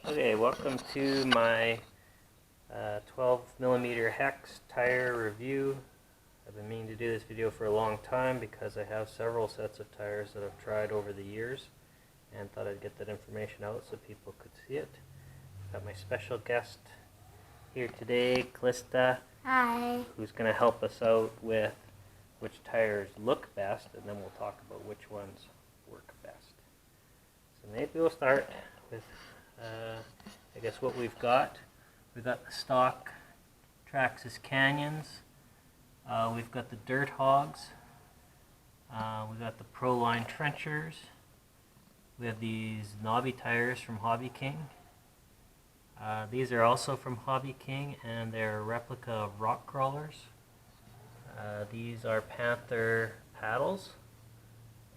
Okay, welcome to my 12mm hex tire review. I've been meaning to do this video for a long time because I have several sets of tires that I've tried over the years and thought I'd get that information out so people could see it. Got my special guest here today, Calista. Hi. Who's going to help us out with which tires look best, and then we'll talk about which ones work best. So maybe we'll start with I guess what we've got. We've got the stock Traxxas Canyons. We've got the Dirt Hogs. We've got the Proline Trenchers. We have these knobby tires from Hobbyking. These are also from Hobbyking, and they're a replica of rock crawlers. These are Panther Paddles,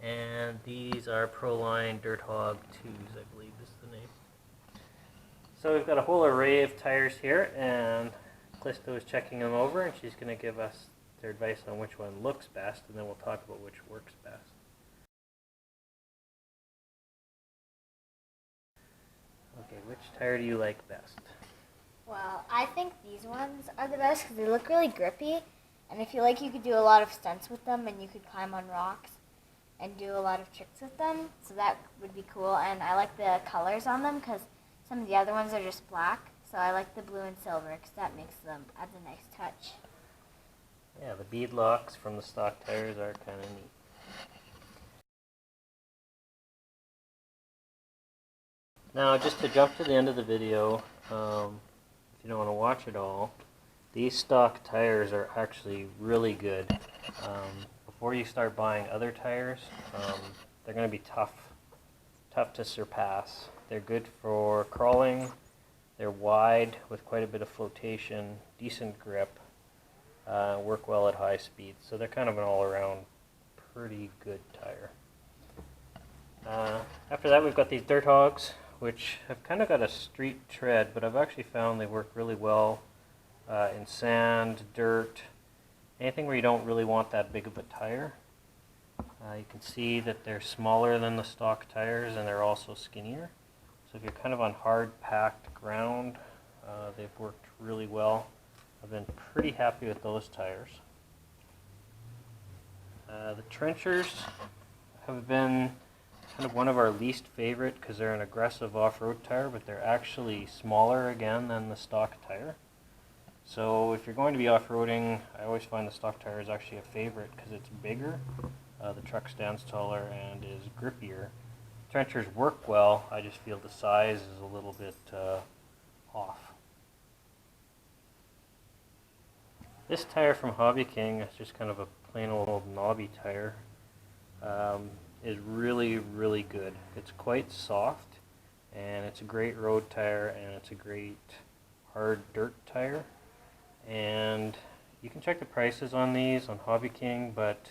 and these are Proline Dirt Hawg 2s, I believe is the name. So we've got a whole array of tires here, and Calista is checking them over, and she's going to give us their advice on which one looks best, and then we'll talk about which works best. Okay, which tire do you like best? Well, I think these ones are the best because they look really grippy, and I feel like you could do a lot of stunts with them, and you could climb on rocks and do a lot of tricks with them, so that would be cool. And I like the colors on them because some of the other ones are just black, so I like the blue and silver because that makes them, adds a nice touch. Yeah, the bead locks from the stock tires are kind of neat. Now, just to jump to the end of the video, if you don't want to watch it all, these stock tires are actually really good. Before you start buying other tires, they're going to be tough to surpass. They're good for crawling, they're wide with quite a bit of flotation, decent grip, work well at high speeds. So they're kind of an all-around pretty good tire. After that, we've got these Dirt Hogs, which have kind of got a street tread, but I've actually found they work really well in sand, dirt, anything where you don't really want that big of a tire. You can see that they're smaller than the stock tires, and they're also skinnier. So if you're kind of on hard packed ground, they've worked really well. I've been pretty happy with those tires. The Trenchers have been kind of one of our least favorite because they're an aggressive off-road tire, but they're actually smaller again than the stock tire. So if you're going to be off-roading, I always find the stock tire is actually a favorite because it's bigger, the truck stands taller, and is grippier. Trenchers work well, I just feel the size is a little bit off. This tire from Hobbyking is just kind of a plain old knobby tire. Is really, really good. It's quite soft, and it's a great road tire, and it's a great hard dirt tire. And you can check the prices on these on Hobbyking, but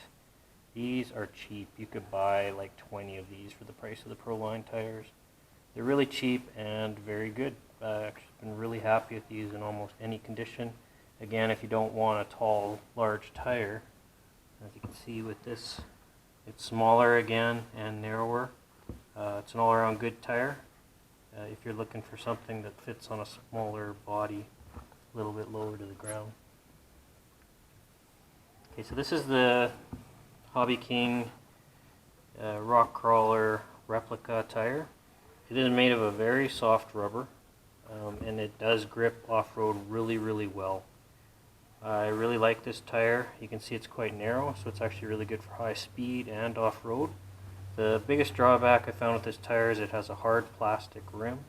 these are cheap. You could buy like 20 of these for the price of the Proline tires. They're really cheap and very good. I've been really happy with these in almost any condition. Again, if you don't want a tall, large tire, as you can see with this, it's smaller again and narrower. It's an all-around good tire. If you're looking for something that fits on a smaller body, a little bit lower to the ground. Okay, so this is the Hobbyking rock crawler replica tire. It is made of a very soft rubber, and it does grip off-road really, really well. I really like this tire. You can see it's quite narrow, so it's actually really good for high speed and off-road. The biggest drawback I found with this tire is it has a hard plastic rim,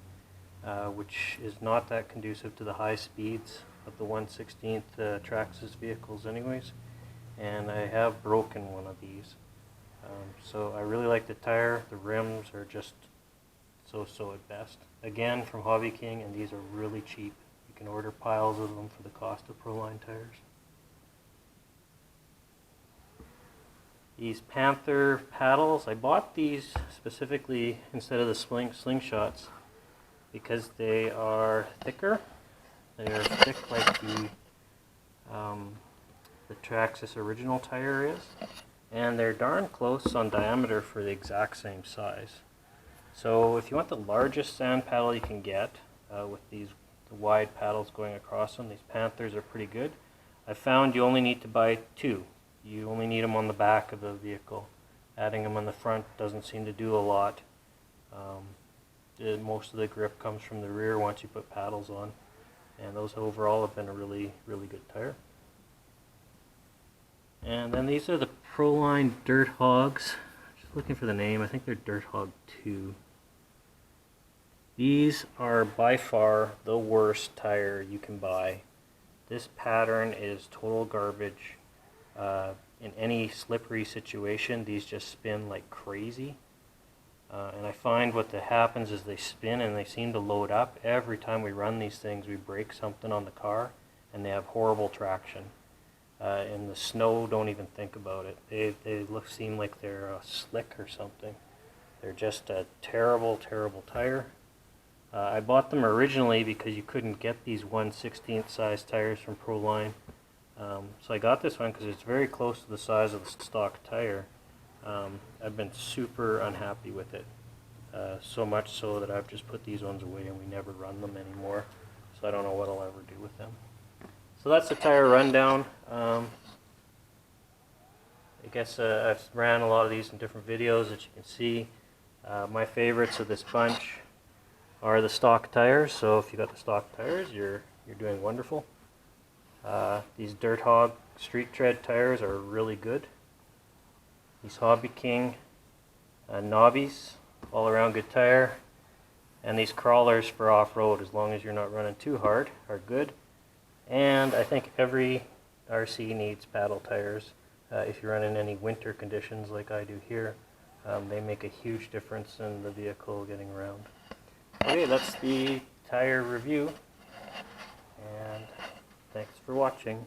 which is not that conducive to the high speeds of the 1/16 Traxxas vehicles anyways, and I have broken one of these. So I really like the tire. The rims are just so at best. Again, from Hobbyking, and these are really cheap. You can order piles of them for the cost of Proline tires. These Panther paddles, I bought these specifically instead of the slingshots because they are thicker. They are thick like the Traxxas original tire is, and they're darn close on diameter for the exact same size. So if you want the largest sand paddle you can get, with these wide paddles going across them, these Panthers are pretty good. I found you only need to buy 2. You only need them on the back of the vehicle. Adding them on the front doesn't seem to do a lot. Most of the grip comes from the rear once you put paddles on, and those overall have been a really good tire. And then these are the Proline Dirt Hogs. Just looking for the name. I think they're Dirt Hawg 2. These are by far the worst tire you can buy. This pattern is total garbage. In any slippery situation, these just spin like crazy. And I find what happens is they spin and they seem to load up. Every time we run these things, we break something on the car, and they have horrible traction. In the snow, don't even think about it. They seem like they're slick or something. They're just a terrible tire. I bought them originally because you couldn't get these 1/16 size tires from Proline. So I got this one because it's very close to the size of the stock tire. I've been super unhappy with it. So much so that I've just put these ones away and we never run them anymore. So I don't know what I'll ever do with them. So that's the tire rundown. I guess I've ran a lot of these in different videos that you can see. My favorites of this bunch are the stock tires. So if you got the stock tires, you're doing wonderful. These Dirt Hawg street tread tires are really good. These Hobbyking knobbies, all around good tire. And these crawlers for off-road, as long as you're not running too hard, are good. And I think every RC needs paddle tires. If you run in any winter conditions like I do here, they make a huge difference in the vehicle getting around. Okay, that's the tire review, and thanks for watching.